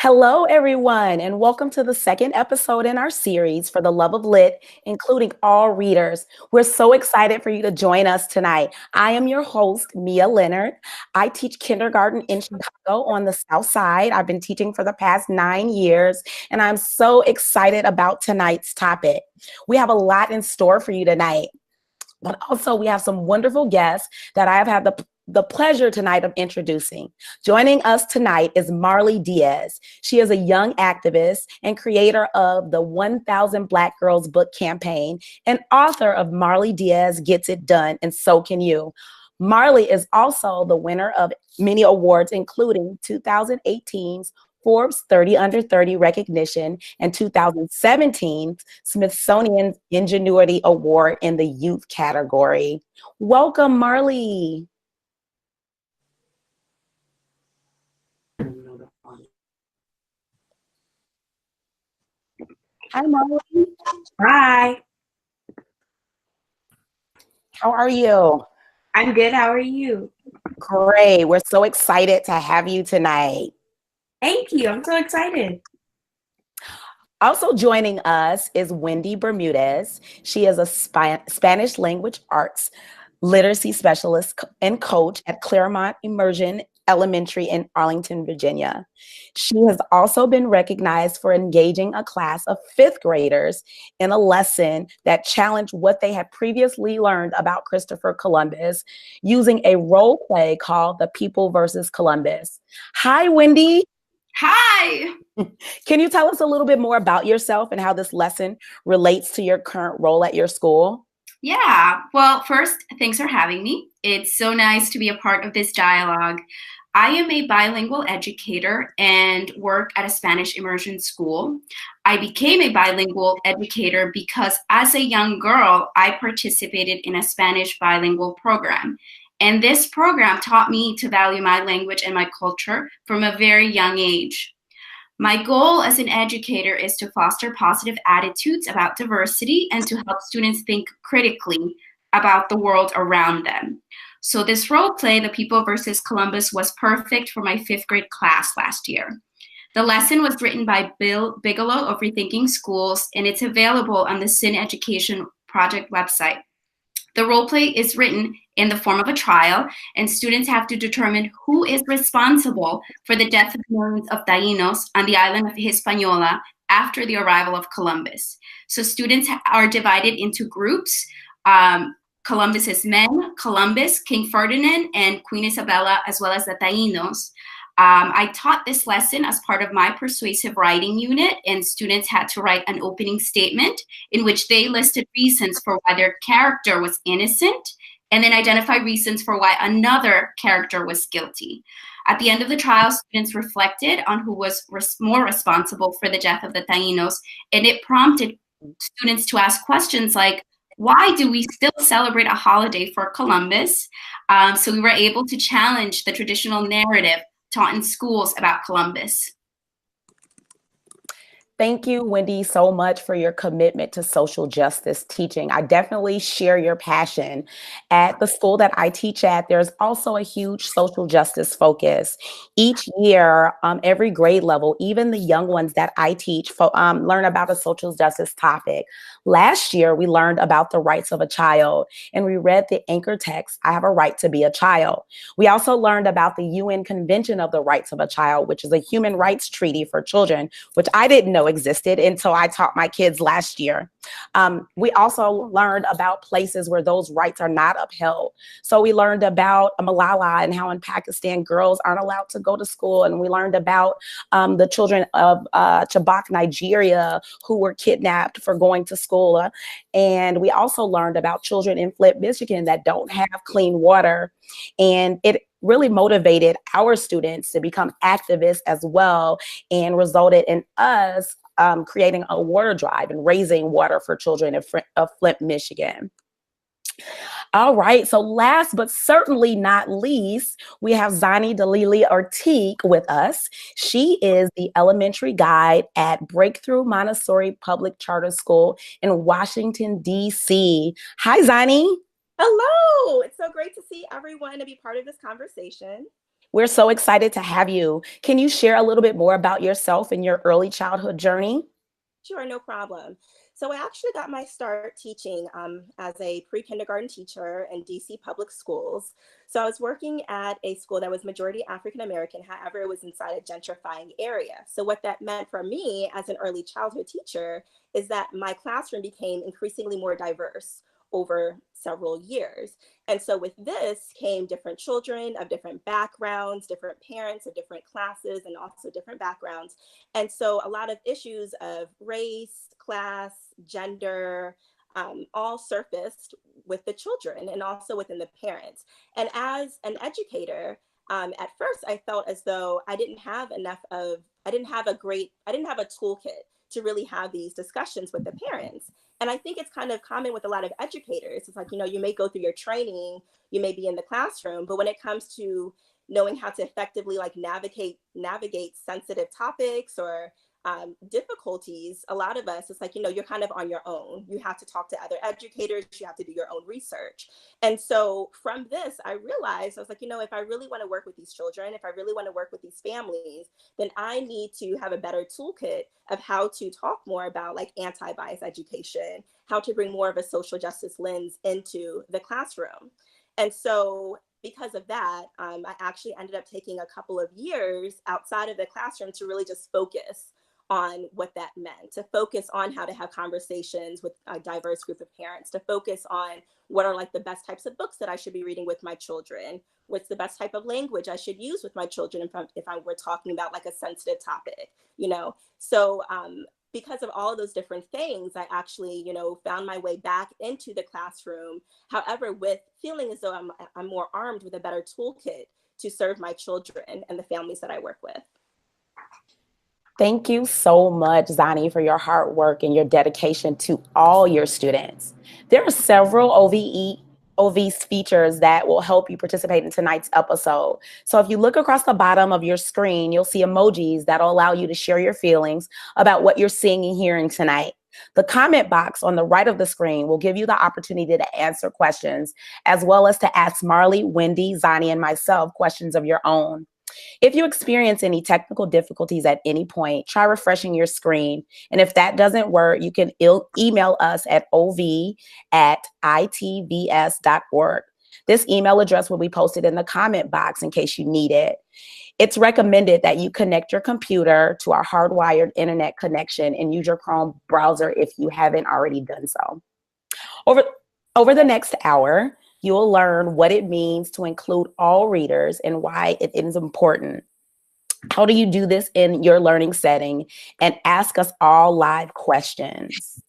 Hello, everyone, and welcome to the second episode in our series for the Love of Lit, including all readers. We're so excited for you to join us tonight. I am your host, Mia Leonard. I teach kindergarten in Chicago on the South Side. I've been teaching for the past 9 years, and I'm so excited about tonight's topic. We have a lot in store for you tonight. But also, we have some wonderful guests that I have had the pleasure tonight of introducing. Joining us tonight is Marley Diaz. She is a young activist and creator of the 1000 Black Girls book campaign and author of Marley Diaz Gets It Done, and So Can You. Marley is also the winner of many awards, including 2018's Forbes 30 Under 30 recognition and 2017 Smithsonian Ingenuity Award in the youth category. Welcome, Marley. Hi, Marley. Hi, How are you? I'm good. How are you? Great. We're so excited to have you tonight. Thank you. I'm so excited. Also joining us is Wendy Bermudez. She is a Spanish language arts literacy specialist and coach at Claremont Immersion Elementary in Arlington, Virginia. She has also been recognized for engaging a class of fifth graders in a lesson that challenged what they had previously learned about Christopher Columbus using a role play called The People versus Columbus. Hi, Wendy. Hi. Can you tell us a little bit more about yourself and how this lesson relates to your current role at your school? Yeah. Well, first, thanks for having me. It's so nice to be a part of this dialogue. I am a bilingual educator and work at a Spanish immersion school. I became a bilingual educator because as a young girl, I participated in a Spanish bilingual program. And this program taught me to value my language and my culture from a very young age. My goal as an educator is to foster positive attitudes about diversity and to help students think critically about the world around them. So this role play, The People versus Columbus, was perfect for my fifth grade class last year. The lesson was written by Bill Bigelow of Rethinking Schools, and it's available on the Sin Education Project website. The role play is written in the form of a trial, and students have to determine who is responsible for the death of millions of Taínos on the island of Hispaniola after the arrival of Columbus. So students are divided into groups. Columbus's men, Columbus, King Ferdinand, and Queen Isabella, as well as the Taínos. I taught this lesson as part of my persuasive writing unit, and students had to write an opening statement in which they listed reasons for why their character was innocent and then identify reasons for why another character was guilty. At the end of the trial, students reflected on who was more responsible for the death of the Taínos, and it prompted students to ask questions like, why do we still celebrate a holiday for Columbus? So we were able to challenge the traditional narrative taught in schools about Columbus. Thank you, Wendy, so much for your commitment to social justice teaching. I definitely share your passion. At the school that I teach at, there's also a huge social justice focus. Each year, every grade level, even the young ones that I teach, learn about a social justice topic. Last year, we learned about the rights of a child, and we read the anchor text, I Have a Right to Be a Child. We also learned about the UN Convention of the Rights of a Child, which is a human rights treaty for children, which I didn't know existed until I taught my kids last year. We also learned about places where those rights are not upheld. So we learned about Malala and how in Pakistan girls aren't allowed to go to school. And we learned about the children of Chibok, Nigeria, who were kidnapped for going to school. And we also learned about children in Flint, Michigan that don't have clean water. And it really motivated our students to become activists as well, and resulted in us creating a water drive and raising water for children of Flint, Michigan. All right, so last but certainly not least, we have Zani Dalili Artiq with us. She is the elementary guide at Breakthrough Montessori Public Charter School in Washington, D.C. Hi, Zani. Hello! It's so great to see everyone and be part of this conversation. We're so excited to have you. Can you share a little bit more about yourself and your early childhood journey? Sure, no problem. So I actually got my start teaching as a pre-kindergarten teacher in DC public schools. So I was working at a school that was majority African American, however, it was inside a gentrifying area. So what that meant for me as an early childhood teacher is that my classroom became increasingly more diverse over several years. And so with this came different children of different backgrounds, different parents of different classes, and also different backgrounds. And so a lot of issues of race, class, gender, all surfaced with the children and also within the parents. And as an educator, at first I felt as though I didn't have a toolkit to really have these discussions with the parents. And I think it's kind of common with a lot of educators. It's like, you may go through your training, you may be in the classroom, but when it comes to knowing how to effectively like navigate sensitive topics or difficulties, a lot of us, it's like, you're kind of on your own. You have to talk to other educators, you have to do your own research. And so from this, I realized, I was like, if I really want to work with these children, if I really want to work with these families, then I need to have a better toolkit of how to talk more about like anti-bias education, how to bring more of a social justice lens into the classroom. And so because of that, I actually ended up taking a couple of years outside of the classroom to really just focus on what that meant, to focus on how to have conversations with a diverse group of parents, to focus on what are like the best types of books that I should be reading with my children, what's the best type of language I should use with my children if I were talking about like a sensitive topic, So because of all of those different things, I actually, found my way back into the classroom. However, with feeling as though I'm more armed with a better toolkit to serve my children and the families that I work with. Thank you so much, Zani, for your hard work and your dedication to all your students. There are several OV's features that will help you participate in tonight's episode. So if you look across the bottom of your screen, you'll see emojis that'll allow you to share your feelings about what you're seeing and hearing tonight. The comment box on the right of the screen will give you the opportunity to answer questions, as well as to ask Marley, Wendy, Zani, and myself questions of your own. If you experience any technical difficulties at any point, try refreshing your screen. And if that doesn't work, you can email us at ov@itvs.org. This email address will be posted in the comment box in case you need it. It's recommended that you connect your computer to our hardwired internet connection and use your Chrome browser if you haven't already done so. Over the next hour, you will learn what it means to include all readers and why it is important. How do you do this in your learning setting? And ask us all live questions.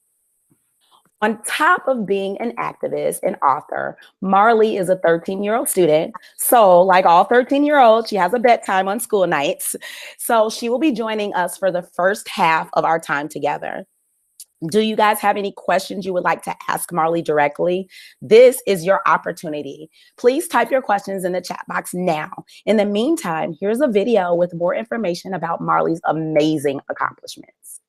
On top of being an activist and author, Marley is a 13-year-old student. So like all 13-year-olds, she has a bedtime on school nights. So she will be joining us for the first half of our time together. Do you guys have any questions you would like to ask Marley directly? This is your opportunity. Please type your questions in the chat box now. In the meantime, here's a video with more information about Marley's amazing accomplishments.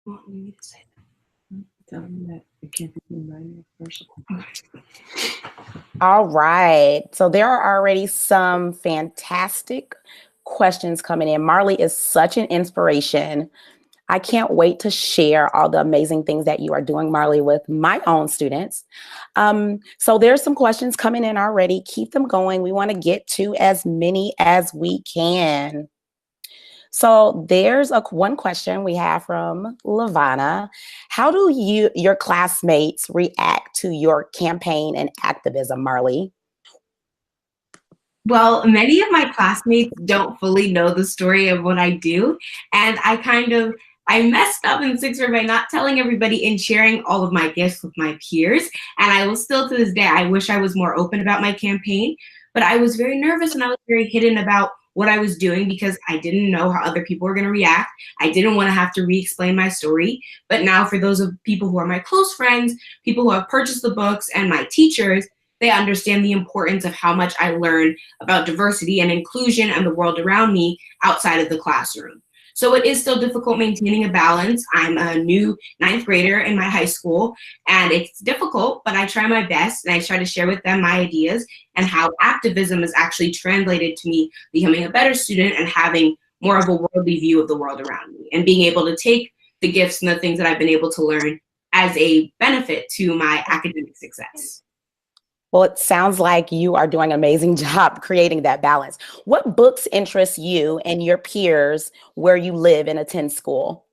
Want me to say that? Tell them that it can't be combined first. All right. So there are already some fantastic questions coming in. Marley is such an inspiration. I can't wait to share all the amazing things that you are doing, Marley, with my own students. So there's some questions coming in already. Keep them going. We want to get to as many as we can. So there's one question we have from Lavana. How do your classmates react to your campaign and activism, Marley? Well, many of my classmates don't fully know the story of what I do, and I messed up in sixth grade by not telling everybody and sharing all of my gifts with my peers. And I will still to this day, I wish I was more open about my campaign, but I was very nervous and I was very hidden about what I was doing because I didn't know how other people were going to react. I didn't want to have to re-explain my story. But now for those of people who are my close friends, people who have purchased the books, and my teachers, they understand the importance of how much I learn about diversity and inclusion and the world around me outside of the classroom. So it is still difficult maintaining a balance. I'm a new ninth grader in my high school, and it's difficult, but I try my best, and I try to share with them my ideas and how activism has actually translated to me becoming a better student and having more of a worldly view of the world around me, and being able to take the gifts and the things that I've been able to learn as a benefit to my academic success. Well, it sounds like you are doing an amazing job creating that balance. What books interest you and your peers where you live and attend school?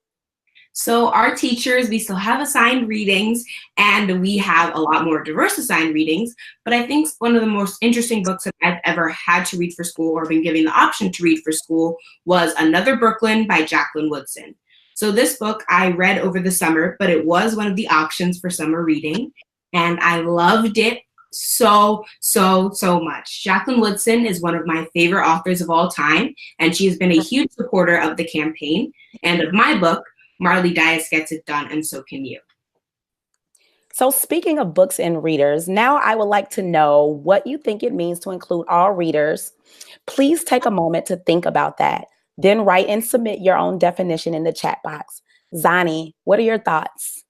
So our teachers, we still have assigned readings, and we have a lot more diverse assigned readings. But I think one of the most interesting books that I've ever had to read for school or been given the option to read for school was Another Brooklyn by Jacqueline Woodson. So this book I read over the summer, but it was one of the options for summer reading, and I loved it so much. Jacqueline Woodson is one of my favorite authors of all time, and she has been a huge supporter of the campaign and of my book, Marley Dias Gets It Done, and So Can You. So speaking of books and readers, now I would like to know what you think it means to include all readers. Please take a moment to think about that. Then write and submit your own definition in the chat box. Zani, what are your thoughts?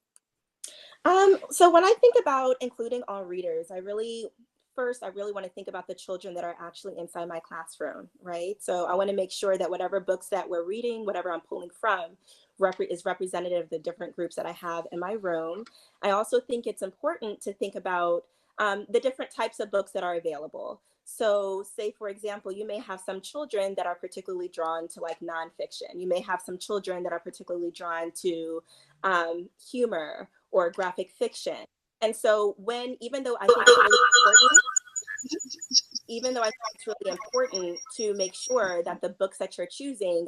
So when I think about including all readers, I really want to think about the children that are actually inside my classroom, right? So I want to make sure that whatever books that we're reading, whatever I'm pulling from, is representative of the different groups that I have in my room. I also think it's important to think about the different types of books that are available. So say, for example, you may have some children that are particularly drawn to like nonfiction. You may have some children that are particularly drawn to humor or graphic fiction. And so even though I think it's really important to make sure that the books that you're choosing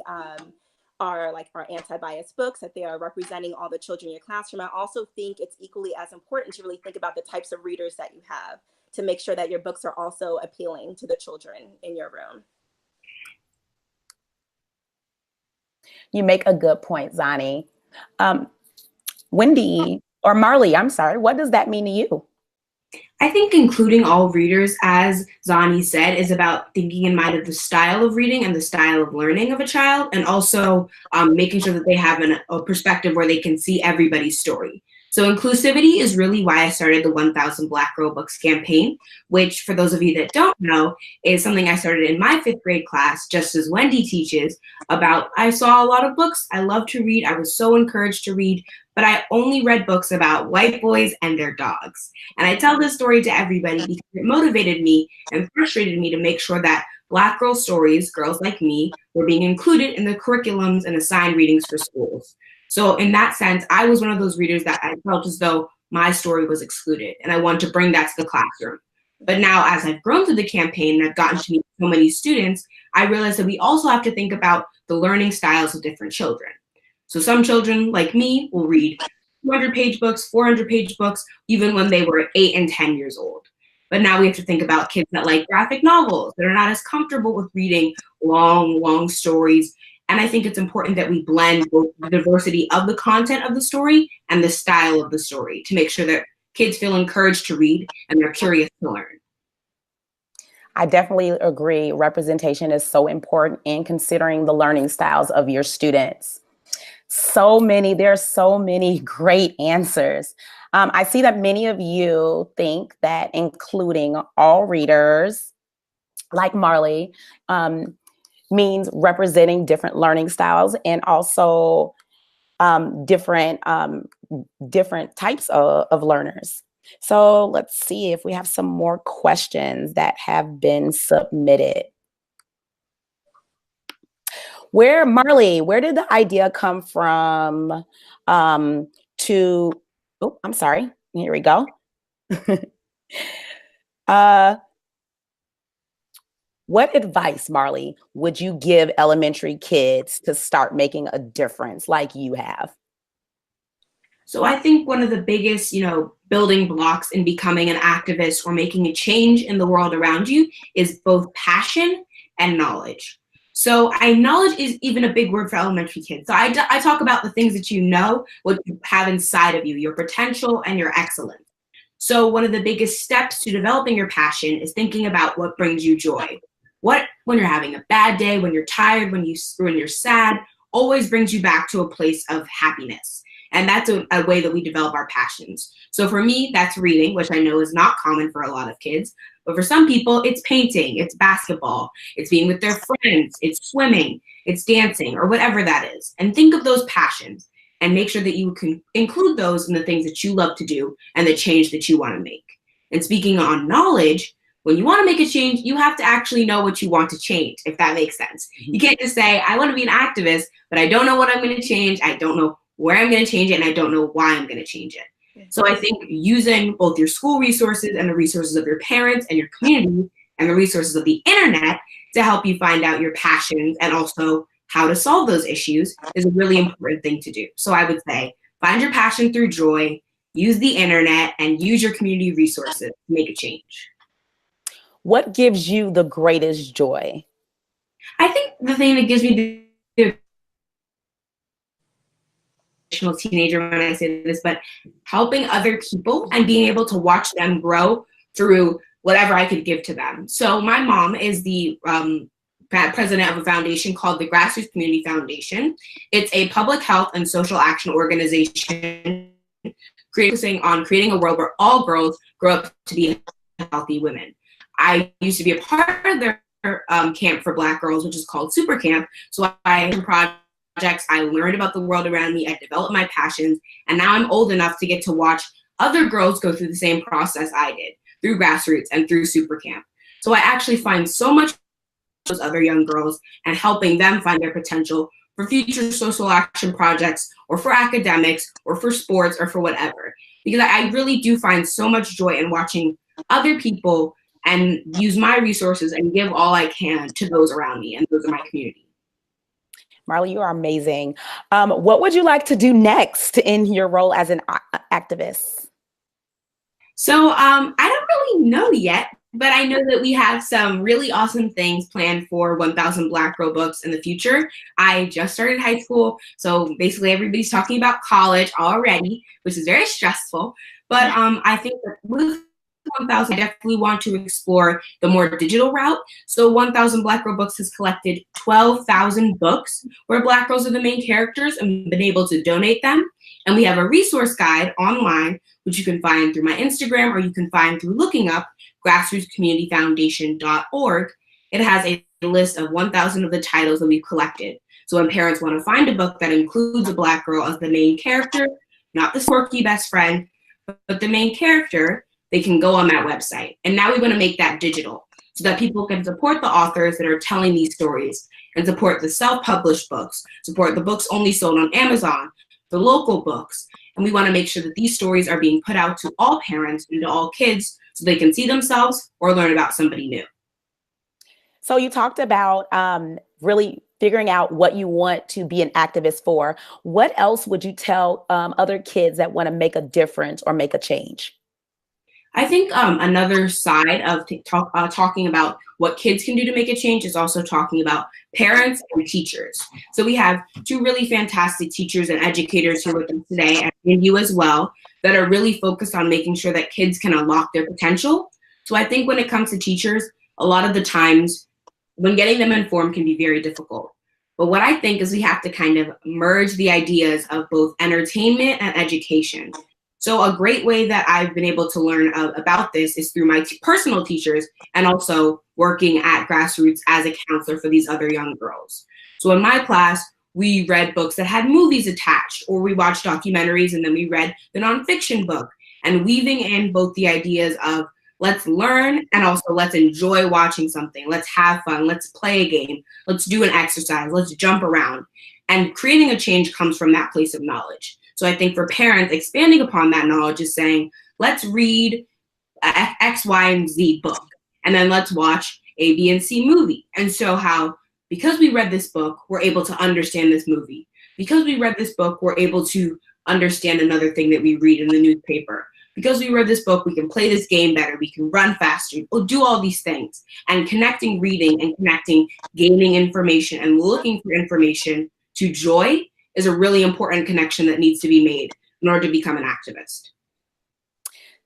are anti-bias books, that they are representing all the children in your classroom, I also think it's equally as important to really think about the types of readers that you have to make sure that your books are also appealing to the children in your room. You make a good point, Zani. Wendy, or Marley, I'm sorry, what does that mean to you? I think including all readers, as Zani said, is about thinking in mind of the style of reading and the style of learning of a child, and also making sure that they have a perspective where they can see everybody's story. So inclusivity is really why I started the 1,000 Black Girl Books campaign, which for those of you that don't know, is something I started in my 5th grade class, just as Wendy teaches, about I saw a lot of books, I love to read, I was so encouraged to read, but I only read books about white boys and their dogs. And I tell this story to everybody because it motivated me and frustrated me to make sure that Black girl stories, girls like me, were being included in the curriculums and assigned readings for schools. So in that sense, I was one of those readers that I felt as though my story was excluded, and I wanted to bring that to the classroom. But now, as I've grown through the campaign and I've gotten to meet so many students, I realized that we also have to think about the learning styles of different children. So some children, like me, will read 200-page books, 400-page books, even when they were 8 and 10 years old. But now we have to think about kids that like graphic novels, that are not as comfortable with reading long stories. And I think it's important that we blend both the diversity of the content of the story and the style of the story to make sure that kids feel encouraged to read and they're curious to learn. I definitely agree. Representation is so important in considering the learning styles of your students. There's so many great answers. I see that many of you think that including all readers, like Marley, means representing different learning styles and also different types of learners. So let's see if we have some more questions that have been submitted. Marley, where did the idea come from oh, I'm sorry. Here we go. What advice, Marley, would you give elementary kids to start making a difference like you have? So I think one of the biggest, building blocks in becoming an activist or making a change in the world around you is both passion and knowledge. So knowledge is even a big word for elementary kids. So I talk about the things that you know, what you have inside of you, your potential and your excellence. So one of the biggest steps to developing your passion is thinking about what brings you joy. When you're having a bad day, when you're tired, when you're sad, always brings you back to a place of happiness. And that's a way that we develop our passions. So for me, that's reading, which I know is not common for a lot of kids. But for some people, it's painting, it's basketball, it's being with their friends, it's swimming, it's dancing, or whatever that is. And think of those passions and make sure that you can include those in the things that you love to do and the change that you want to make. And speaking on knowledge, when you want to make a change, you have to actually know what you want to change, if that makes sense. You can't just say, I want to be an activist, but I don't know what I'm going to change. I don't know where I'm going to change it, and I don't know why I'm going to change it. So I think using both your school resources and the resources of your parents and your community and the resources of the internet to help you find out your passions and also how to solve those issues is a really important thing to do. So I would say, find your passion through joy, use the internet, and use your community resources to make a change. What gives you the greatest joy? I think the thing that gives me the teenager when I say this, but helping other people and being able to watch them grow through whatever I could give to them. So my mom is the president of a foundation called the Grassroots Community Foundation. It's a public health and social action organization focusing on creating a world where all girls grow up to be healthy women. I used to be a part of their camp for Black girls, which is called Super Camp. So I projects, I learned about the world around me, I developed my passions, and now I'm old enough to get to watch other girls go through the same process I did through Grassroots and through Super Camp. So I actually find so much those other young girls and helping them find their potential for future social action projects or for academics or for sports or for whatever. Because I really do find so much joy in watching other people and use my resources and give all I can to those around me and those in my community. Marley, you are amazing. What would you like to do next in your role as an activist? So I don't really know yet, but I know that we have some really awesome things planned for 1000 Black Girl Books in the future. I just started high school, so basically everybody's talking about college already, which is very stressful. But I think that with 1000, I definitely want to explore the more digital route. So 1000 Black Girl Books has collected 12,000 books where Black girls are the main characters and been able to donate them. And we have a resource guide online, which you can find through my Instagram or you can find through looking up grassrootscommunityfoundation.org. It has a list of 1000 of the titles that we've collected. So when parents want to find a book that includes a Black girl as the main character, not the quirky best friend, but the main character, they can go on that website. And now we want to make that digital so that people can support the authors that are telling these stories and support the self-published books, support the books only sold on Amazon, the local books. And we want to make sure that these stories are being put out to all parents and to all kids so they can see themselves or learn about somebody new. So you talked about really figuring out what you want to be an activist for. What else would you tell other kids that want to make a difference or make a change? I think another side of talking about what kids can do to make a change is also talking about parents and teachers. So we have two really fantastic teachers and educators here with us today, and you as well, that are really focused on making sure that kids can unlock their potential. So I think when it comes to teachers, a lot of the times when getting them informed can be very difficult. But what I think is we have to kind of merge the ideas of both entertainment and education. So a great way that I've been able to learn about this is through my personal teachers and also working at Grassroots as a counselor for these other young girls. So in my class, we read books that had movies attached, or we watched documentaries and then we read the nonfiction book, and weaving in both the ideas of let's learn and also let's enjoy watching something. Let's have fun. Let's play a game. Let's do an exercise. Let's jump around. And creating a change comes from that place of knowledge. So I think for parents, expanding upon that knowledge is saying, let's read X, Y, and Z book, and then let's watch A, B, and C movie. And so how, because we read this book, we're able to understand this movie. Because we read this book, we're able to understand another thing that we read in the newspaper. Because we read this book, we can play this game better, we can run faster, we'll do all these things. And connecting reading and connecting gaining information and looking for information to joy is a really important connection that needs to be made in order to become an activist.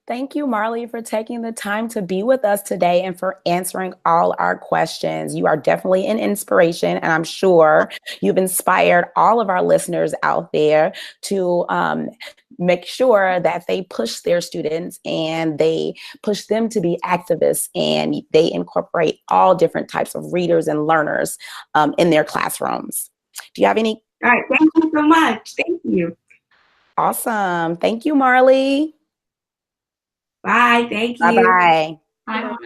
Thank you, Marley, for taking the time to be with us today and for answering all our questions. You are definitely an inspiration, and I'm sure you've inspired all of our listeners out there to make sure that they push their students and they push them to be activists, and they incorporate all different types of readers and learners in their classrooms. Do you have any? All right, thank you so much. Thank you. Awesome. Thank you, Marley. Bye. Thank you. Bye-bye. Bye.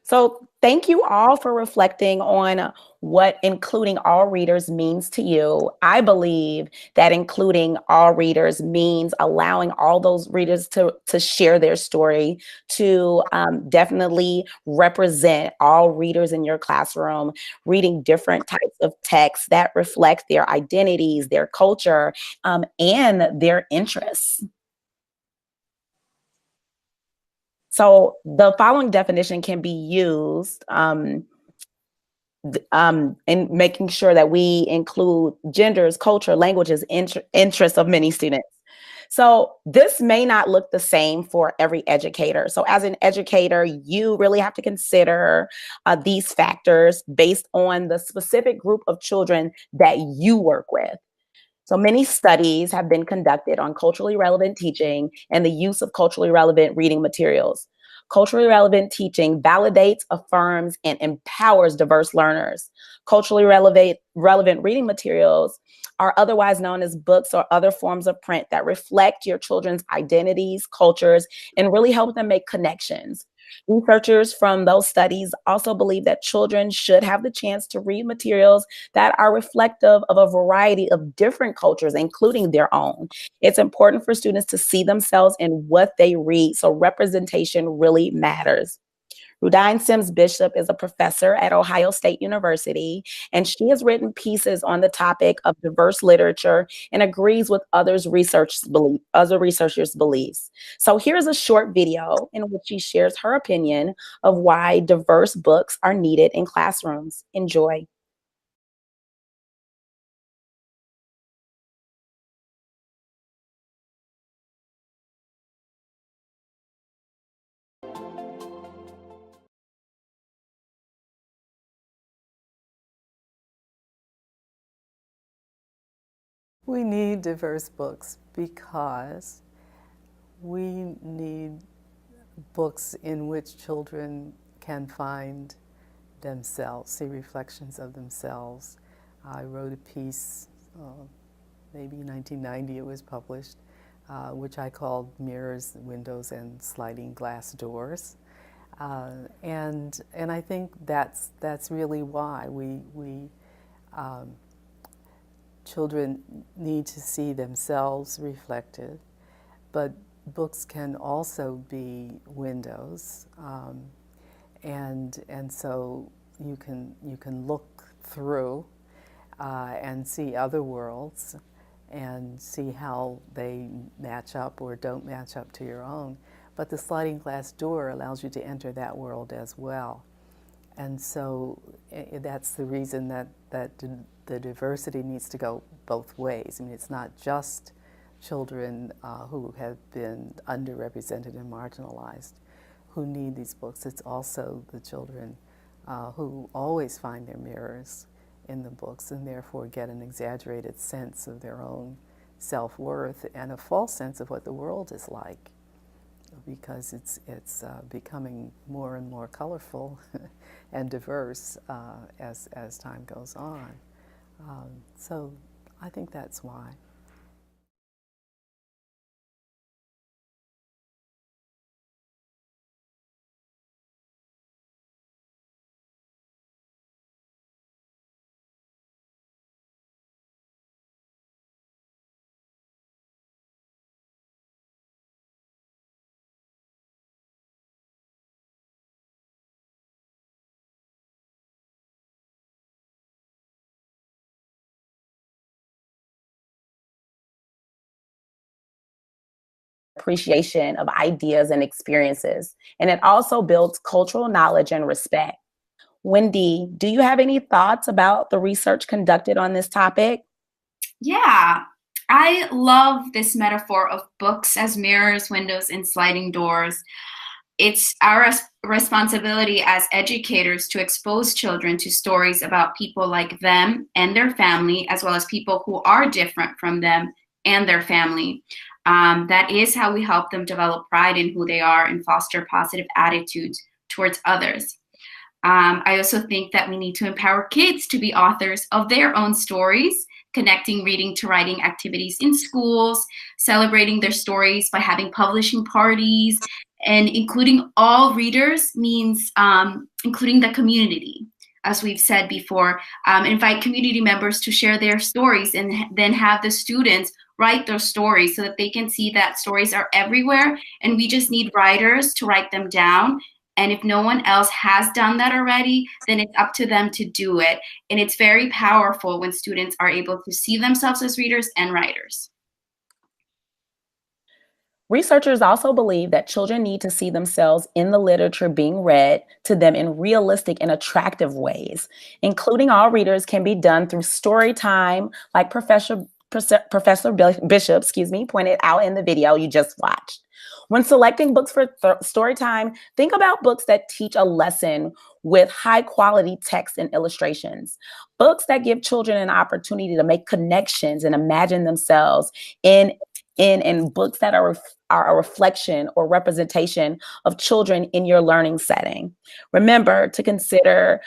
So thank you all for reflecting on what including all readers means to you. I believe that including all readers means allowing all those readers to share their story, to definitely represent all readers in your classroom, reading different types of texts that reflect their identities, their culture, and their interests. So the following definition can be used in making sure that we include genders, culture, languages, interests of many students. So this may not look the same for every educator. So as an educator, you really have to consider these factors based on the specific group of children that you work with. So many studies have been conducted on culturally relevant teaching and the use of culturally relevant reading materials. Culturally relevant teaching validates, affirms, and empowers diverse learners. Culturally relevant reading materials are otherwise known as books or other forms of print that reflect your children's identities, cultures, and really help them make connections. Researchers from those studies also believe that children should have the chance to read materials that are reflective of a variety of different cultures, including their own. It's important for students to see themselves in what they read, so representation really matters. Rudine Sims Bishop is a professor at Ohio State University, and she has written pieces on the topic of diverse literature and agrees with other researchers' beliefs. So here's a short video in which she shares her opinion of why diverse books are needed in classrooms. Enjoy. We need diverse books because we need books in which children can find themselves, see reflections of themselves. I wrote a piece, maybe 1990 it was published, which I called Mirrors, Windows, and Sliding Glass Doors. And I think that's really why children need to see themselves reflected, but books can also be windows, and so you can look through and see other worlds and see how they match up or don't match up to your own. But the sliding glass door allows you to enter that world as well. And so that's the reason that the diversity needs to go both ways. I mean, it's not just children who have been underrepresented and marginalized who need these books. It's also the children who always find their mirrors in the books and therefore get an exaggerated sense of their own self-worth and a false sense of what the world is like, because it's becoming more and more colorful and diverse as time goes on. So I think that's why. Appreciation of ideas and experiences, and it also builds cultural knowledge and respect. Wendy, do you have any thoughts about the research conducted on this topic? Yeah, I love this metaphor of books as mirrors, windows, and sliding doors. It's our responsibility as educators to expose children to stories about people like them and their family, as well as people who are different from them and their family. That is how we help them develop pride in who they are and foster positive attitudes towards others. I also think that we need to empower kids to be authors of their own stories, connecting reading to writing activities in schools, celebrating their stories by having publishing parties, and including all readers means including the community. As we've said before, invite community members to share their stories and then have the students write those stories so that they can see that stories are everywhere and we just need writers to write them down. And if no one else has done that already, then it's up to them to do it. And it's very powerful when students are able to see themselves as readers and writers. Researchers also believe that children need to see themselves in the literature being read to them in realistic and attractive ways. Including all readers can be done through story time, like Professor Bishop, pointed out in the video you just watched. When selecting books for story time, think about books that teach a lesson with high quality text and illustrations. Books that give children an opportunity to make connections and imagine themselves in books that are a reflection or representation of children in your learning setting. Remember to consider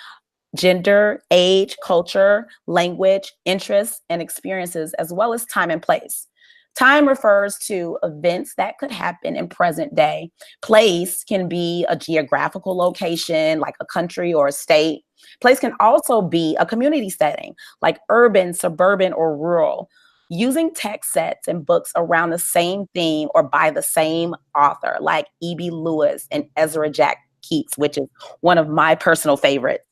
gender, age, culture, language, interests, and experiences, as well as time and place. Time refers to events that could happen in present day. Place can be a geographical location, like a country or a state. Place can also be a community setting, like urban, suburban, or rural. Using text sets and books around the same theme or by the same author, like E.B. Lewis and Ezra Jack Keats, which is one of my personal favorites,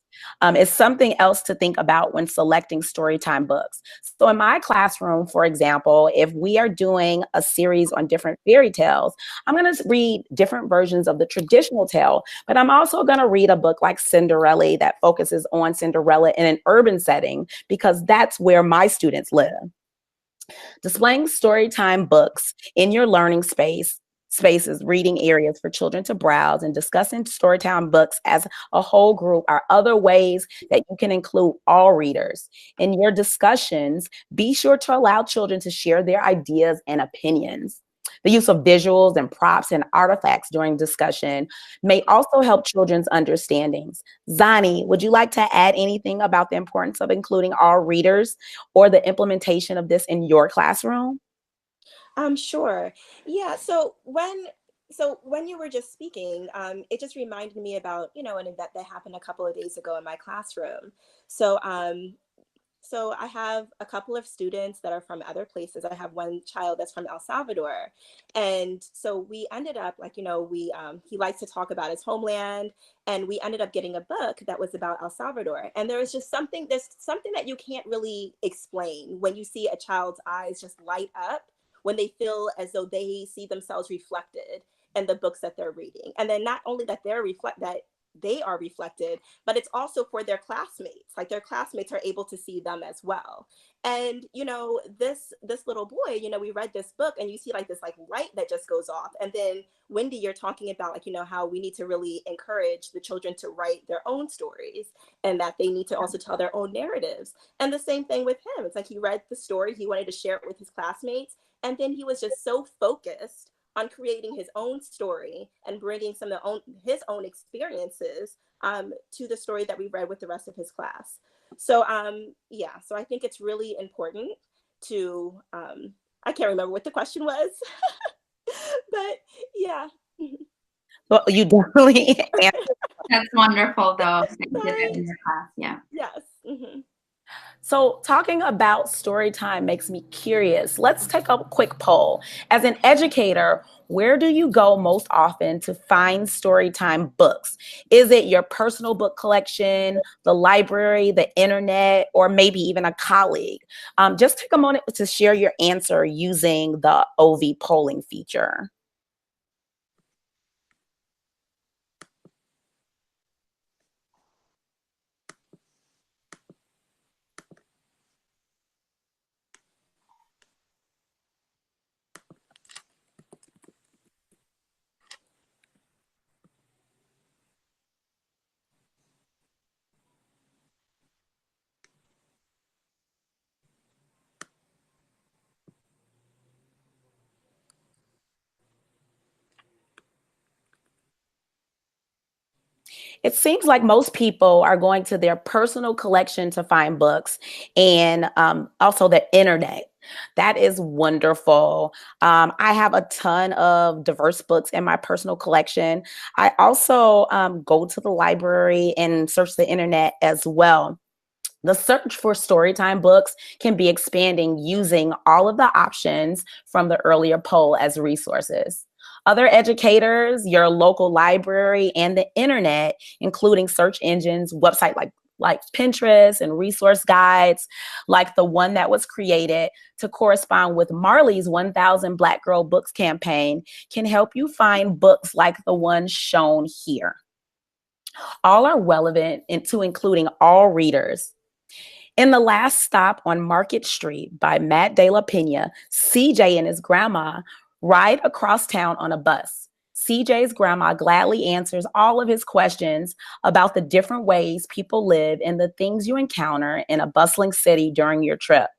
is something else to think about when selecting storytime books. So in my classroom, for example, if we are doing a series on different fairy tales, I'm going to read different versions of the traditional tale, but I'm also going to read a book like Cinderella that focuses on Cinderella in an urban setting because that's where my students live. Displaying storytime books in your learning spaces, reading areas for children to browse, and discussing storytime books as a whole group are other ways that you can include all readers. In your discussions, be sure to allow children to share their ideas and opinions. The use of visuals and props and artifacts during discussion may also help children's understandings. Zani, would you like to add anything about the importance of including all readers or the implementation of this in your classroom? Sure. Yeah. So when you were just speaking, it just reminded me about an event that happened a couple of days ago in my classroom. So so I have a couple of students that are from other places. I have one child that's from El Salvador, and so we ended up we he likes to talk about his homeland, and we ended up getting a book that was about El Salvador. And there's something that you can't really explain when you see a child's eyes just light up when they feel as though they see themselves reflected in the books that they're reading. And then not only that they're reflect that they are reflected, but it's also for their classmates. Like their classmates are able to see them as well. And you know, this little boy, you know, we read this book and you see like this like light that just goes off. And then Wendy, you're talking about like, you know, how we need to really encourage the children to write their own stories and that they need to also tell their own narratives. And the same thing with him. It's like he read the story, he wanted to share it with his classmates, and then he was just so focused on creating his own story and bringing some of his own experiences to the story that we read with the rest of his class. So yeah, so I think it's really important to, I can't remember what the question was, but yeah. Well, you definitely answered. That's wonderful, though. That you did that in your class. Yeah. Yes. Mm-hmm. So talking about story time makes me curious. Let's take a quick poll. As an educator, where do you go most often to find story time books? Is it your personal book collection, the library, the internet, or maybe even a colleague? Just take a moment to share your answer using the OV polling feature. It seems like most people are going to their personal collection to find books and also the internet. That is wonderful. I have a ton of diverse books in my personal collection. I also go to the library and search the internet as well. The search for storytime books can be expanding using all of the options from the earlier poll as resources. Other educators, your local library, and the internet, including search engines, websites like Pinterest and resource guides, like the one that was created to correspond with Marley's 1,000 Black Girl Books campaign, can help you find books like the one shown here. All are relevant to including all readers. In The Last Stop on Market Street by Matt De La Pena, CJ and his grandma ride across town on a bus. CJ's grandma gladly answers all of his questions about the different ways people live and the things you encounter in a bustling city during your trip.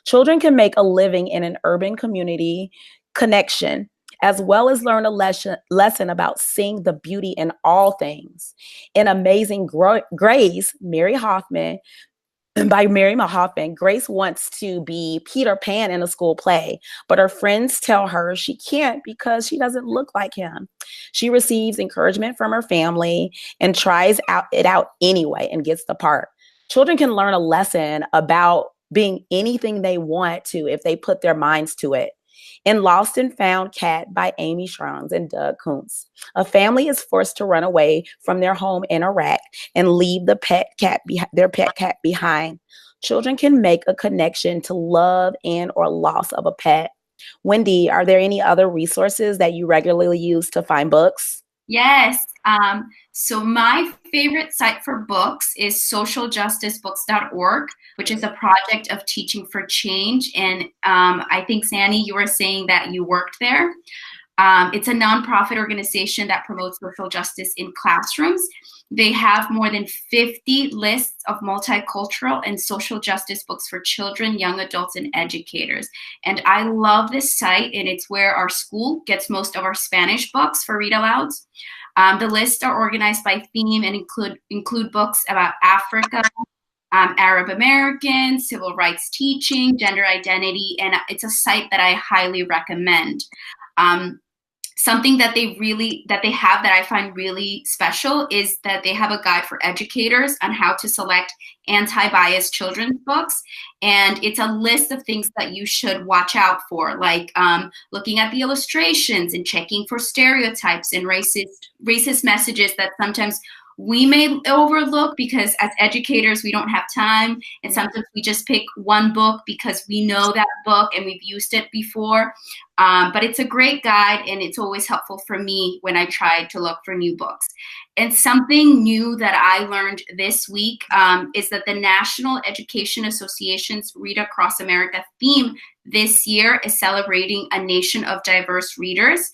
Children can make a living in an urban community connection, as well as learn a lesson about seeing the beauty in all things. In Amazing Grace, by Mary Hoffman, Grace wants to be Peter Pan in a school play, but her friends tell her she can't because she doesn't look like him. She receives encouragement from her family and tries it out anyway and gets the part. Children can learn a lesson about being anything they want to if they put their minds to it. In Lost and Found Cat by Amy Strunz and Doug Kuntz, a family is forced to run away from their home in Iraq and leave their pet cat behind. Children can make a connection to love and or loss of a pet. Wendy, are there any other resources that you regularly use to find books? Yes. So my favorite site for books is socialjusticebooks.org, which is a project of Teaching for Change. And I think, Sandy, you were saying that you worked there. It's a nonprofit organization that promotes social justice in classrooms. They have more than 50 lists of multicultural and social justice books for children, young adults, and educators. And I love this site, and it's where our school gets most of our Spanish books for read alouds. The lists are organized by theme and include books about Africa, Arab Americans, civil rights teaching, gender identity, and it's a site that I highly recommend. Something that they have that I find really special is that they have a guide for educators on how to select anti-bias children's books. And it's a list of things that you should watch out for, like looking at the illustrations and checking for stereotypes and racist messages that sometimes we may overlook because as educators, we don't have time. And sometimes we just pick one book because we know that book and we've used it before. But it's a great guide, and it's always helpful for me when I try to look for new books. And something new that I learned this week is that the National Education Association's Read Across America theme this year is celebrating a nation of diverse readers.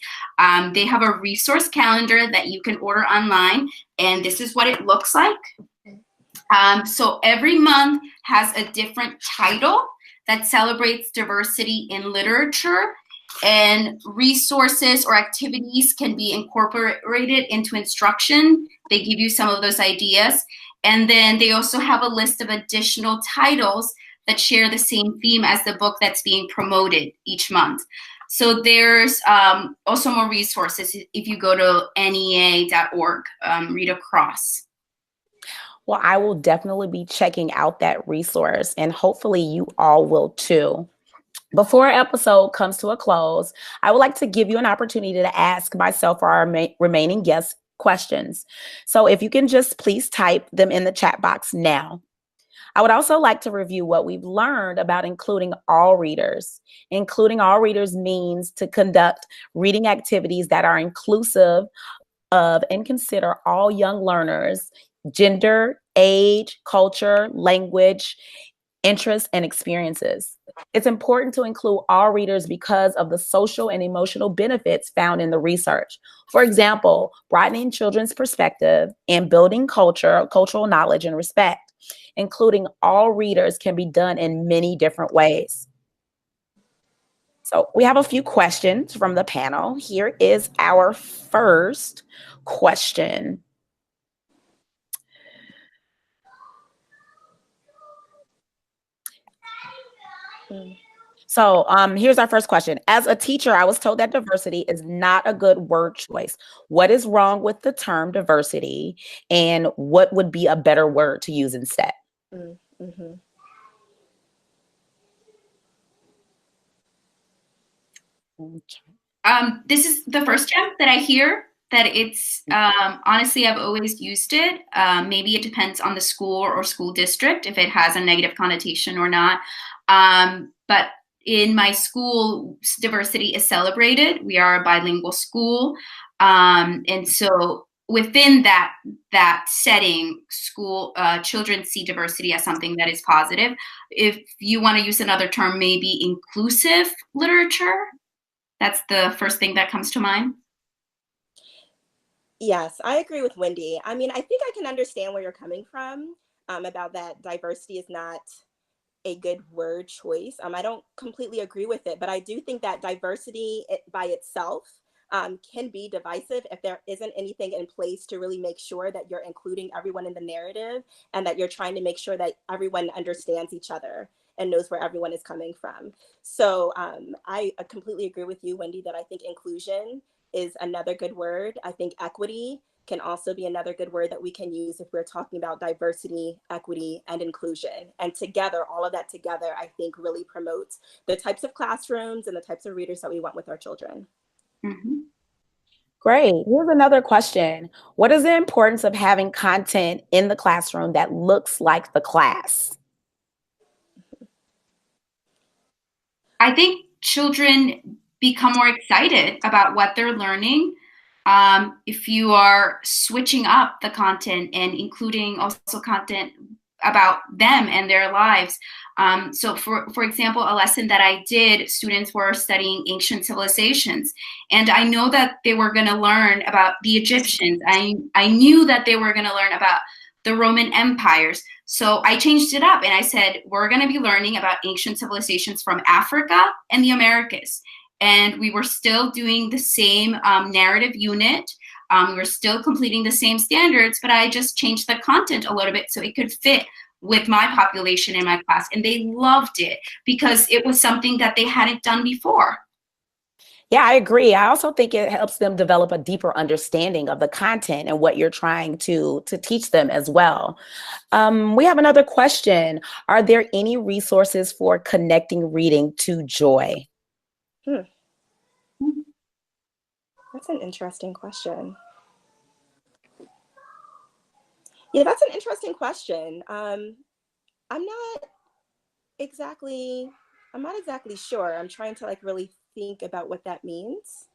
They have a resource calendar that you can order online, and this is what it looks like. So every month has a different title that celebrates diversity in literature, and resources or activities can be incorporated into instruction. They give you some of those ideas. And then they also have a list of additional titles that share the same theme as the book that's being promoted each month. So there's also more resources if you go to NEA.org, Read Across. Well, I will definitely be checking out that resource, and hopefully you all will too. Before our episode comes to a close, I would like to give you an opportunity to ask myself or our remaining guests questions. So if you can just please type them in the chat box now. I would also like to review what we've learned about including all readers. Including all readers means to conduct reading activities that are inclusive of and consider all young learners, gender, age, culture, language, interests, and experiences. It's important to include all readers because of the social and emotional benefits found in the research. For example, broadening children's perspective and building cultural knowledge and respect. Including all readers can be done in many different ways. So we have a few questions from the panel. Here is our first question. So here's our first question. As a teacher, I was told that diversity is not a good word choice. What is wrong with the term diversity, and what would be a better word to use instead? Mm-hmm. This is the first time that I hear that it's, honestly, I've always used it. Maybe it depends on the school or school district, if it has a negative connotation or not. But in my school, diversity is celebrated. We are a bilingual school. And so within that setting, school children see diversity as something that is positive. If you want to use another term, maybe inclusive literature. That's the first thing that comes to mind. Yes, I agree with Wendy. I mean, I think I can understand where you're coming from about that diversity is not a good word choice. I don't completely agree with it, but I do think that diversity by itself can be divisive if there isn't anything in place to really make sure that you're including everyone in the narrative and that you're trying to make sure that everyone understands each other and knows where everyone is coming from. So I completely agree with you, Wendy, that I think inclusion is another good word. I think equity can also be another good word that we can use if we're talking about diversity, equity, and inclusion. And together, all of that together, I think really promotes the types of classrooms and the types of readers that we want with our children. Mm-hmm. Great. Here's another question. What is the importance of having content in the classroom that looks like the class? I think children become more excited about what they're learning if you are switching up the content and including also content about them and their lives. So for example, a lesson that I did, students were studying ancient civilizations. And I know that they were gonna learn about the Egyptians. I knew that they were gonna learn about the Roman empires. So I changed it up and I said, we're gonna be learning about ancient civilizations from Africa and the Americas. And we were still doing the same narrative unit. We were still completing the same standards, but I just changed the content a little bit so it could fit with my population in my class. And they loved it because it was something that they hadn't done before. Yeah, I agree. I also think it helps them develop a deeper understanding of the content and what you're trying to teach them as well. We have another question. Are there any resources for connecting reading to joy? That's an interesting question. Yeah, that's an interesting question. I'm not exactly, I'm not exactly sure. I'm trying to like really think about what that means.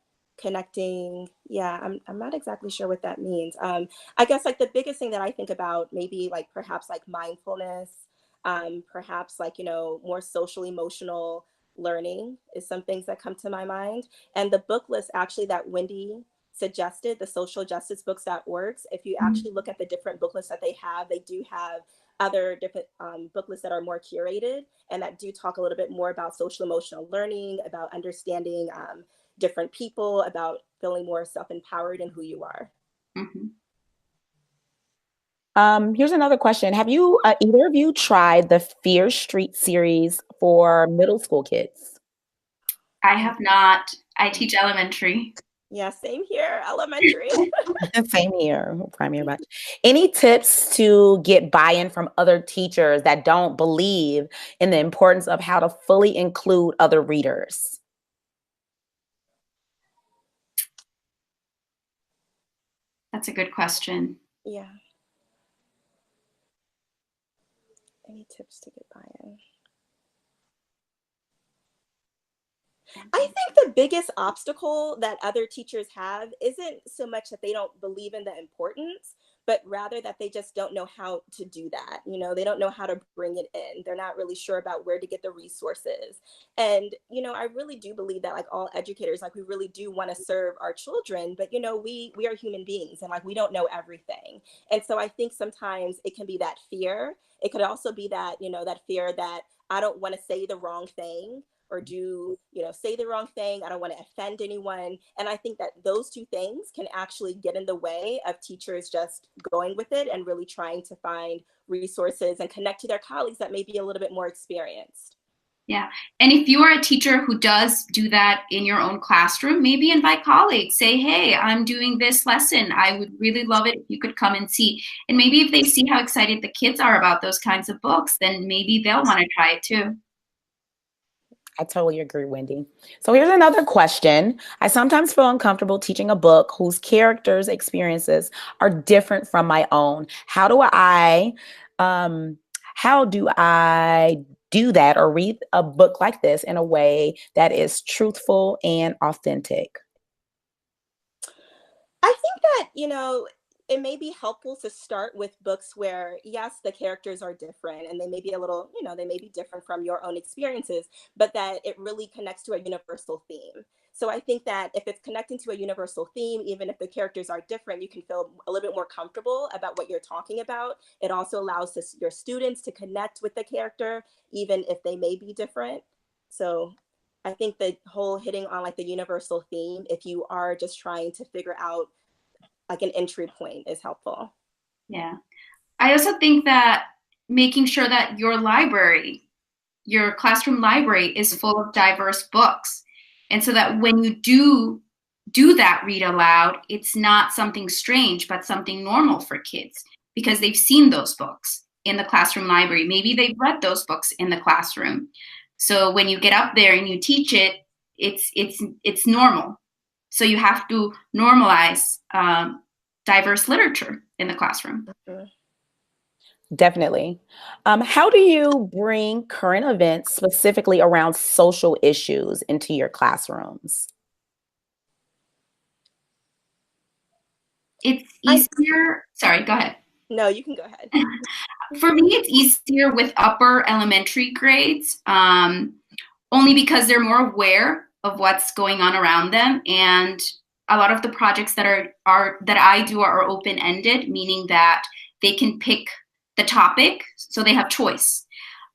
Connecting, yeah, I'm not exactly sure what that means. I guess like the biggest thing that I think about, maybe like perhaps like mindfulness, perhaps like, you know, more social emotional learning is some things that come to my mind. And the book list actually that Wendy suggested, the social justice books that works, if you actually look at the different book lists that they do have other different book lists that are more curated and that do talk a little bit more about social emotional learning, about understanding different people, about feeling more self-empowered in who you are. Mm-hmm. Here's another question. Have you, either of you tried the Fear Street series for middle school kids? I have not. I teach elementary. Yeah, same here, elementary. Same here, primary batch. Any tips to get buy-in from other teachers that don't believe in the importance of how to fully include other readers? That's a good question. Yeah. Any tips to get buy-in? I think the biggest obstacle that other teachers have isn't so much that they don't believe in the importance, but rather that they just don't know how to do that. You know, they don't know how to bring it in. They're not really sure about where to get the resources. And, you know, I really do believe that like all educators, like we really do want to serve our children, but you know, we are human beings and like we don't know everything. And so I think sometimes it can be that fear. It could also be that, you know, that fear that I don't want to say the wrong thing or do, you know, say the wrong thing. I don't want to offend anyone. And I think that those two things can actually get in the way of teachers just going with it and really trying to find resources and connect to their colleagues that may be a little bit more experienced. Yeah. And if you are a teacher who does do that in your own classroom, maybe invite colleagues. Say, hey, I'm doing this lesson. I would really love it if you could come and see. And maybe if they see how excited the kids are about those kinds of books, then maybe they'll want to try it too. I totally agree, Wendy. So here's another question. I sometimes feel uncomfortable teaching a book whose characters' experiences are different from my own. How do I do that or read a book like this in a way that is truthful and authentic? I think that, you know, it may be helpful to start with books where, yes, the characters are different and they may be a little, you know, they may be different from your own experiences, but that it really connects to a universal theme. So I think that if it's connecting to a universal theme, even if the characters are different, you can feel a little bit more comfortable about what you're talking about. It also allows your students to connect with the character, even if they may be different. So I think the whole hitting on like the universal theme, if you are just trying to figure out like an entry point, is helpful. Yeah. I also think that making sure that your library, your classroom library is full of diverse books. And so that when you do that read aloud, it's not something strange, but something normal for kids because they've seen those books in the classroom library. Maybe they've read those books in the classroom. So when you get up there and you teach it, it's normal. So you have to normalize diverse literature in the classroom. Mm-hmm. Definitely. How do you bring current events specifically around social issues into your classrooms? It's easier. Sorry, go ahead. No, you can go ahead. For me, it's easier with upper elementary grades, only because they're more aware of what's going on around them. And a lot of the projects that that I do are open-ended, meaning that they can pick the topic, so they have choice.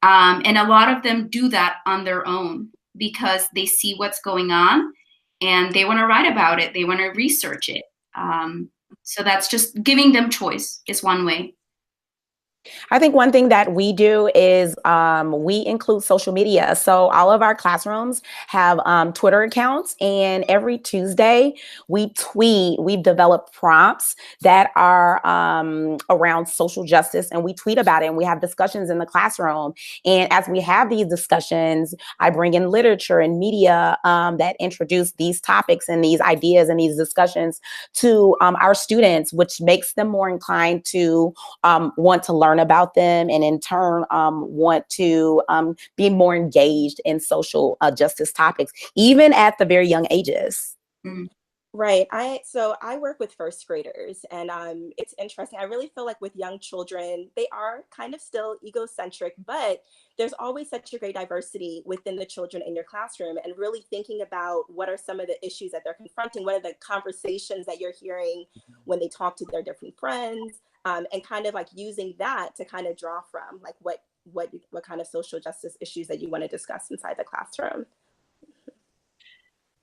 And a lot of them do that on their own because they see what's going on and they want to write about it. They want to research it. So that's just giving them choice is one way. I think one thing that we do is we include social media. So all of our classrooms have Twitter accounts, and every Tuesday we tweet. We've developed prompts that are around social justice, and we tweet about it, and we have discussions in the classroom. And as we have these discussions, I bring in literature and media that introduce these topics and these ideas and these discussions to our students, which makes them more inclined to want to learn about them, and in turn want to be more engaged in social justice topics, even at the very young ages. Mm. Right. I work with first graders, and it's interesting. I really feel like with young children, they are kind of still egocentric, but there's always such a great diversity within the children in your classroom, and really thinking about what are some of the issues that they're confronting, what are the conversations that you're hearing when they talk to their different friends, and kind of like using that to kind of draw from like what kind of social justice issues that you want to discuss inside the classroom.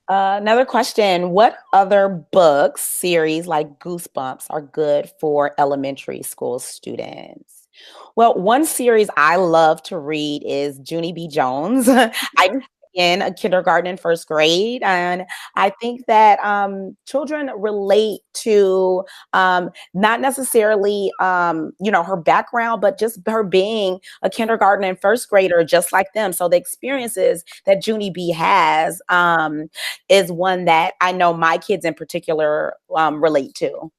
Another question, what other books, series like Goosebumps are good for elementary school students? Well, one series I love to read is Junie B. Jones. I in a kindergarten and first grade, and I think that children relate to not necessarily her background, but just her being a kindergarten and first grader just like them. So the experiences that Junie B has is one that I know my kids in particular relate to.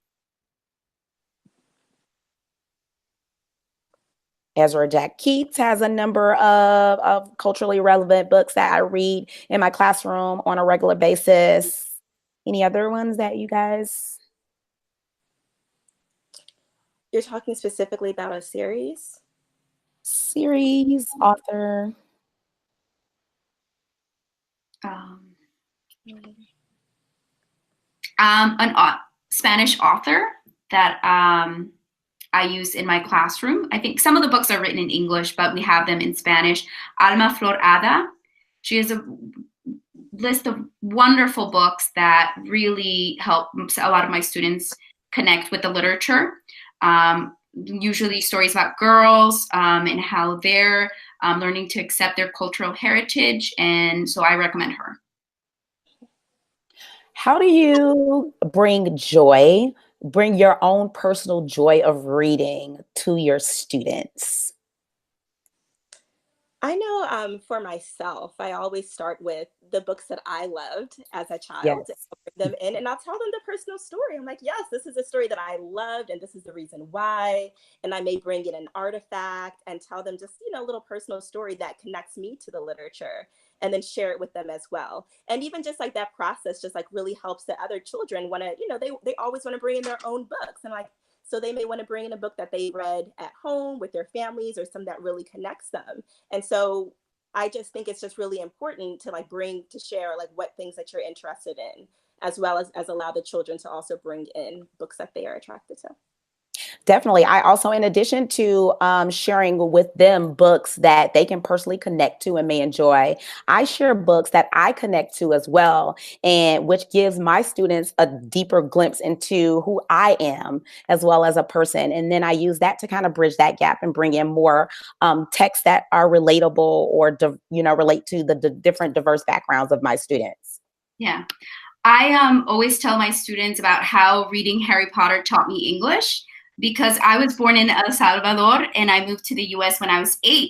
Ezra Jack Keats has a number of culturally relevant books that I read in my classroom on a regular basis. Any other ones that you guys? You're talking specifically about a series? Series, author. An Spanish author that I use in my classroom. I think some of the books are written in English, but we have them in Spanish. Alma Florada. She has a list of wonderful books that really help a lot of my students connect with the literature. Usually stories about girls and how they're learning to accept their cultural heritage. And so I recommend her. How do you bring your own personal joy of reading to your students? I know for myself, I always start with the books that I loved as a child. Yes. I'll bring them in and I'll tell them the personal story. I'm like, yes, this is a story that I loved and this is the reason why. And I may bring in an artifact and tell them just, a little personal story that connects me to the literature, and then share it with them as well. And even just like that process just like really helps the other children want to, they always want to bring in their own books. And like, so they may want to bring in a book that they read at home with their families, or some that really connects them. And so I just think it's just really important to like to share like what things that you're interested in, as well as allow the children to also bring in books that they are attracted to. Definitely. I also, in addition to sharing with them books that they can personally connect to and may enjoy, I share books that I connect to as well, and which gives my students a deeper glimpse into who I am as well as a person. And then I use that to kind of bridge that gap and bring in more texts that are relatable or, relate to the different diverse backgrounds of my students. Yeah. I always tell my students about how reading Harry Potter taught me English, because I was born in El Salvador and I moved to the US when I was 8.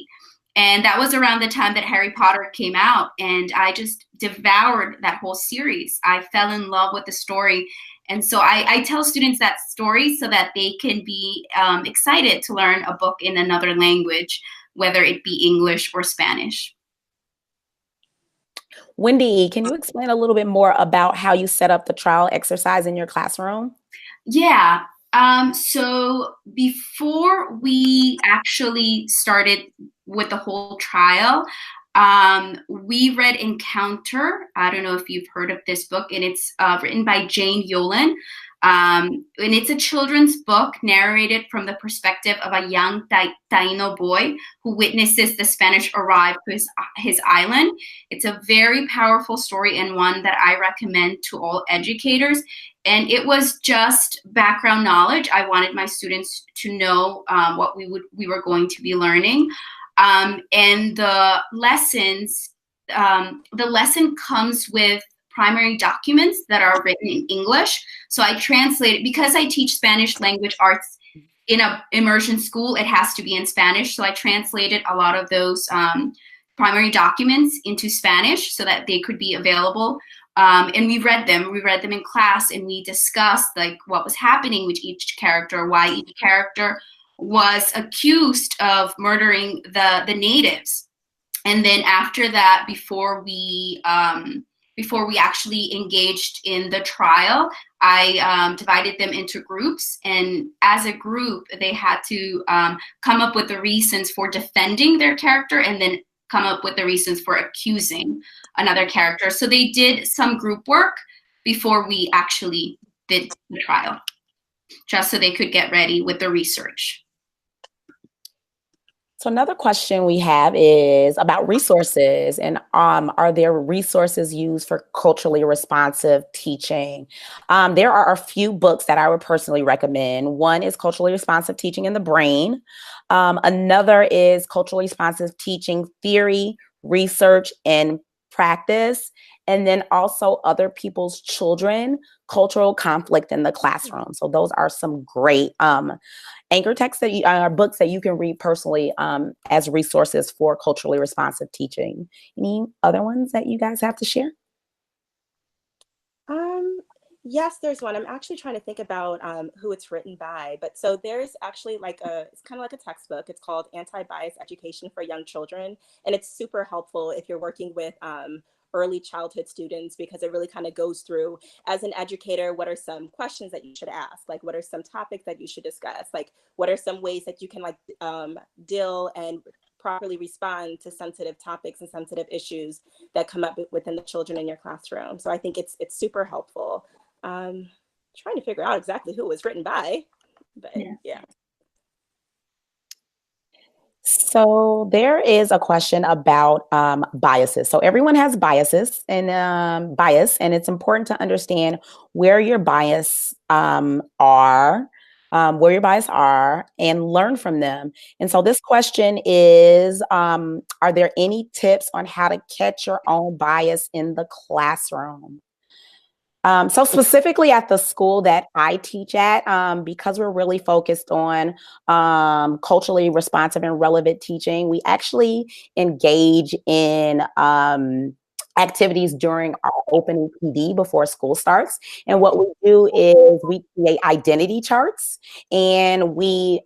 And that was around the time that Harry Potter came out. And I just devoured that whole series. I fell in love with the story. And so I tell students that story so that they can be excited to learn a book in another language, whether it be English or Spanish. Wendy, can you explain a little bit more about how you set up the trial exercise in your classroom? Yeah. So before we actually started with the whole trial, we read Encounter. I don't know if you've heard of this book, and it's written by Jane Yolen. And it's a children's book narrated from the perspective of a young Taino boy who witnesses the Spanish arrive to his island. It's a very powerful story and one that I recommend to all educators. And it was just background knowledge. I wanted my students to know what we were going to be learning. And the lesson comes with primary documents that are written in English. So I translate it because I teach Spanish language arts in an immersion school. It has to be in Spanish. So I translated a lot of those primary documents into Spanish so that they could be available. And we read them. We read them in class, and we discussed like what was happening with each character, why each character was accused of murdering the natives. And then after that, before we actually engaged in the trial, I divided them into groups. And as a group, they had to come up with the reasons for defending their character and then come up with the reasons for accusing another character. So they did some group work before we actually did the trial, just so they could get ready with the research. So another question we have is about resources, and are there resources used for culturally responsive teaching? There are a few books that I would personally recommend. One is Culturally Responsive Teaching in the Brain. Another is Culturally Responsive Teaching Theory, Research, and Practice. And then also Other People's Children, Cultural Conflict in the Classroom. So those are some great anchor texts that are books that you can read personally as resources for culturally responsive teaching. Any other ones that you guys have to share? Yes, there's one. I'm actually trying to think about who it's written by, but so there's actually it's kind of like a textbook. It's called Anti-Bias Education for Young Children. And it's super helpful if you're working with early childhood students, because it really kind of goes through, as an educator, what are some questions that you should ask? Like, what are some topics that you should discuss? Like, what are some ways that you can deal and properly respond to sensitive topics and sensitive issues that come up within the children in your classroom? So I think it's super helpful. Trying to figure out exactly who it was written by, but yeah. So there is a question about biases. So everyone has biases and it's important to understand where your bias are, and learn from them. And so this question is, are there any tips on how to catch your own bias in the classroom? So specifically at the school that I teach at, because we're really focused on culturally responsive and relevant teaching, we actually engage in activities during our opening PD before school starts. And what we do is we create identity charts, and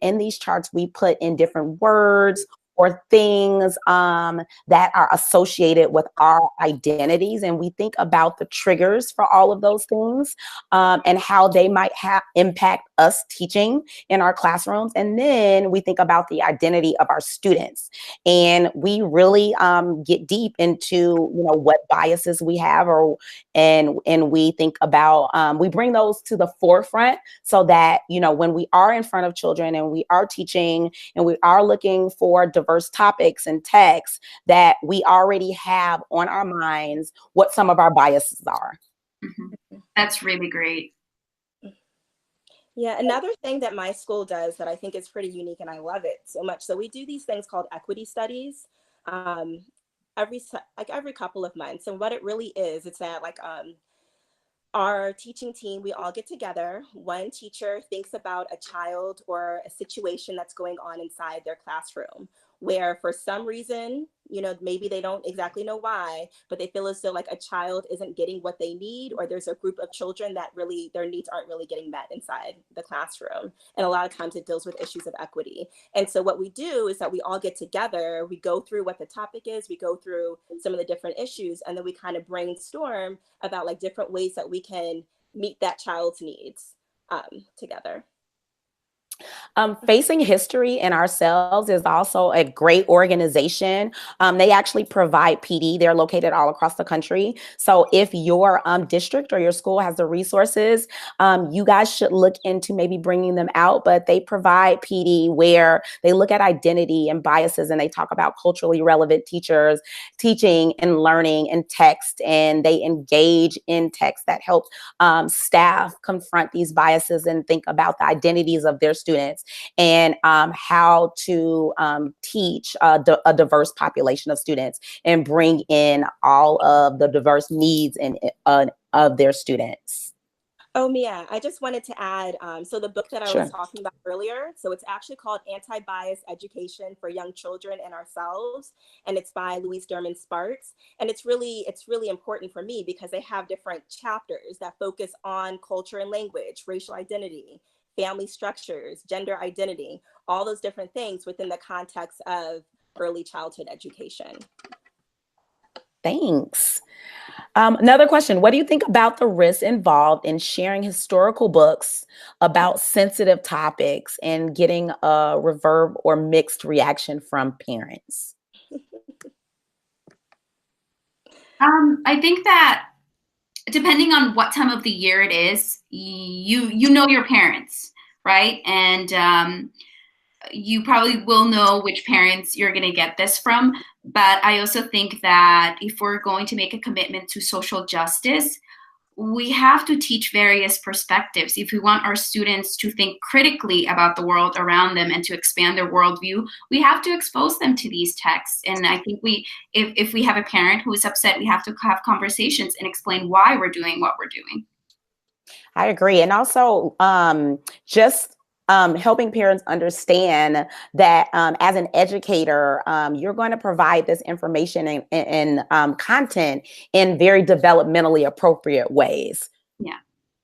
in these charts, we put in different words or things that are associated with our identities. And we think about the triggers for all of those things and how they might impact us teaching in our classrooms. And then we think about the identity of our students. And we really get deep into, what biases we have, and we think about, we bring those to the forefront so that, when we are in front of children and we are teaching and we are looking for diverse topics and texts, that we already have on our minds what some of our biases are. Mm-hmm. That's really great. Yeah, another thing that my school does that I think is pretty unique, and I love it so much. So we do these things called equity studies every couple of months. And what it really is, it's that our teaching team, we all get together. One teacher thinks about a child or a situation that's going on inside their classroom, where for some reason, maybe they don't exactly know why, but they feel as though a child isn't getting what they need, or there's a group of children that really, their needs aren't really getting met inside the classroom. And a lot of times it deals with issues of equity. And so what we do is that we all get together, we go through what the topic is, we go through some of the different issues, and then we kind of brainstorm about different ways that we can meet that child's needs together. Facing History and Ourselves is also a great organization. They actually provide PD. They're located all across the country. So if your district or your school has the resources, you guys should look into maybe bringing them out. But they provide PD where they look at identity and biases, and they talk about culturally relevant teachers teaching and learning and text, and they engage in text that helps staff confront these biases and think about the identities of their students and how to teach a diverse population of students and bring in all of the diverse needs of their students. Oh, Mia, I just wanted to add, so the book that I was Sure. talking about earlier, so it's actually called Anti-Bias Education for Young Children and Ourselves, and it's by Louise Derman Sparks. And it's really important for me because they have different chapters that focus on culture and language, racial identity, family structures, gender identity, all those different things within the context of early childhood education. Thanks. Another question. What do you think about the risks involved in sharing historical books about sensitive topics and getting a reverb or mixed reaction from parents? I think that depending on what time of the year it is, you know your parents, right? And you probably will know which parents you're going to get this from. But I also think that if we're going to make a commitment to social justice, we have to teach various perspectives. If we want our students to think critically about the world around them and to expand their worldview, we have to expose them to these texts. And I think if we have a parent who is upset, we have to have conversations and explain why we're doing what we're doing. I agree. And also, just helping parents understand that as an educator, you're going to provide this information and content in very developmentally appropriate ways. Yeah.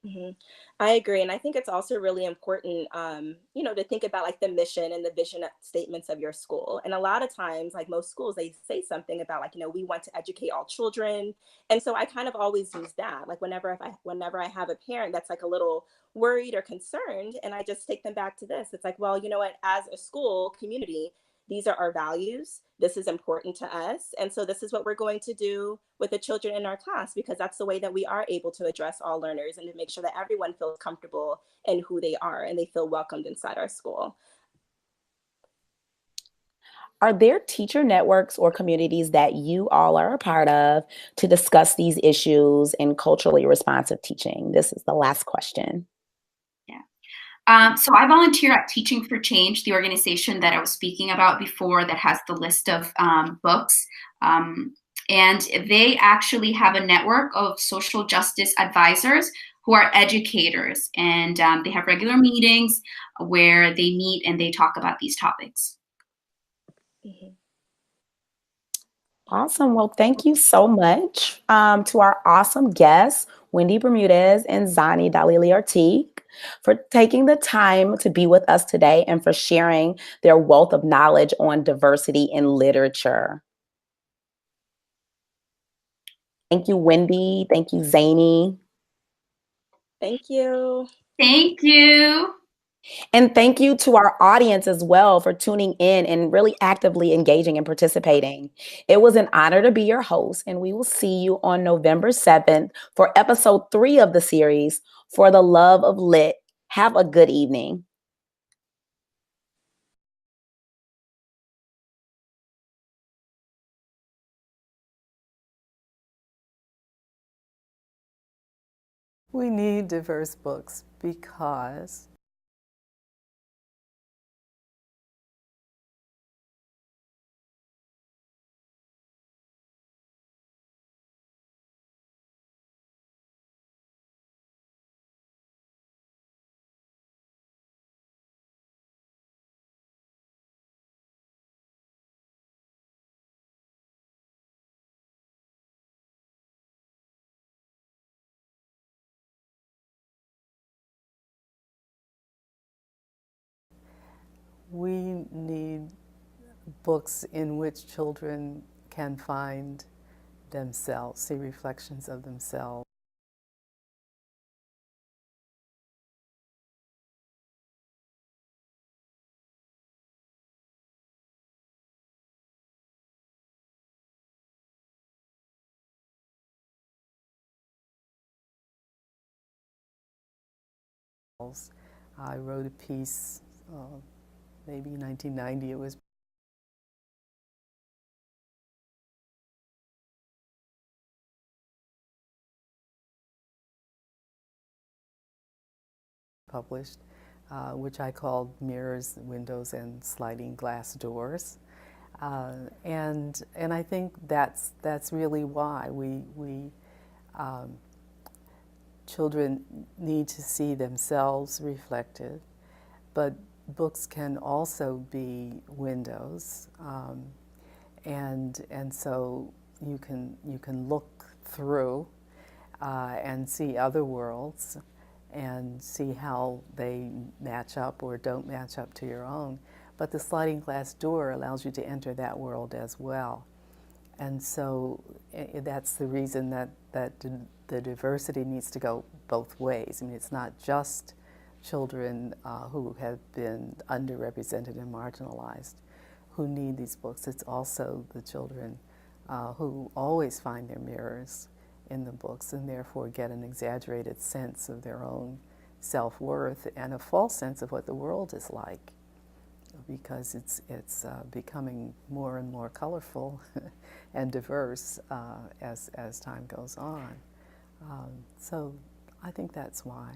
Mhm. I agree. And I think it's also really important, to think about like the mission and the vision statements of your school. And a lot of times, like most schools, they say something about like, we want to educate all children. And so I kind of always use that. Like whenever I have a parent that's like a little worried or concerned, and I just take them back to this. It's like, well, you know what, as a school community, these are our values. This is important to us. And so this is what we're going to do with the children in our class, because that's the way that we are able to address all learners and to make sure that everyone feels comfortable in who they are and they feel welcomed inside our school. Are there teacher networks or communities that you all are a part of to discuss these issues in culturally responsive teaching? This is the last question. So I volunteer at Teaching for Change, the organization that I was speaking about before that has the list of books. And they actually have a network of social justice advisors who are educators. And they have regular meetings where they meet and they talk about these topics. Mhm. Awesome. Well, thank you so much to our awesome guests, Wendy Bermudez and Zani Dalili Artigue, for taking the time to be with us today and for sharing their wealth of knowledge on diversity in literature. Thank you, Wendy. Thank you, Zani. Thank you. Thank you. And thank you to our audience as well for tuning in and really actively engaging and participating. It was an honor to be your host, and we will see you on November 7th for episode 3 of the series, For the Love of Lit. Have a good evening. We need diverse books because we need books in which children can find themselves, see reflections of themselves. I wrote a piece, maybe in 1990, it was published, which I called Mirrors, Windows, and Sliding Glass Doors. And I think that's really why children need to see themselves reflected, but books can also be windows, and so you can look through and see other worlds and see how they match up or don't match up to your own. But the sliding glass door allows you to enter that world as well. And so that's the reason that the diversity needs to go both ways. I mean, it's not just children who have been underrepresented and marginalized who need these books. It's also the children who always find their mirrors in the books and therefore get an exaggerated sense of their own self-worth and a false sense of what the world is like, because it's becoming more and more colorful and diverse as time goes on. So I think that's why.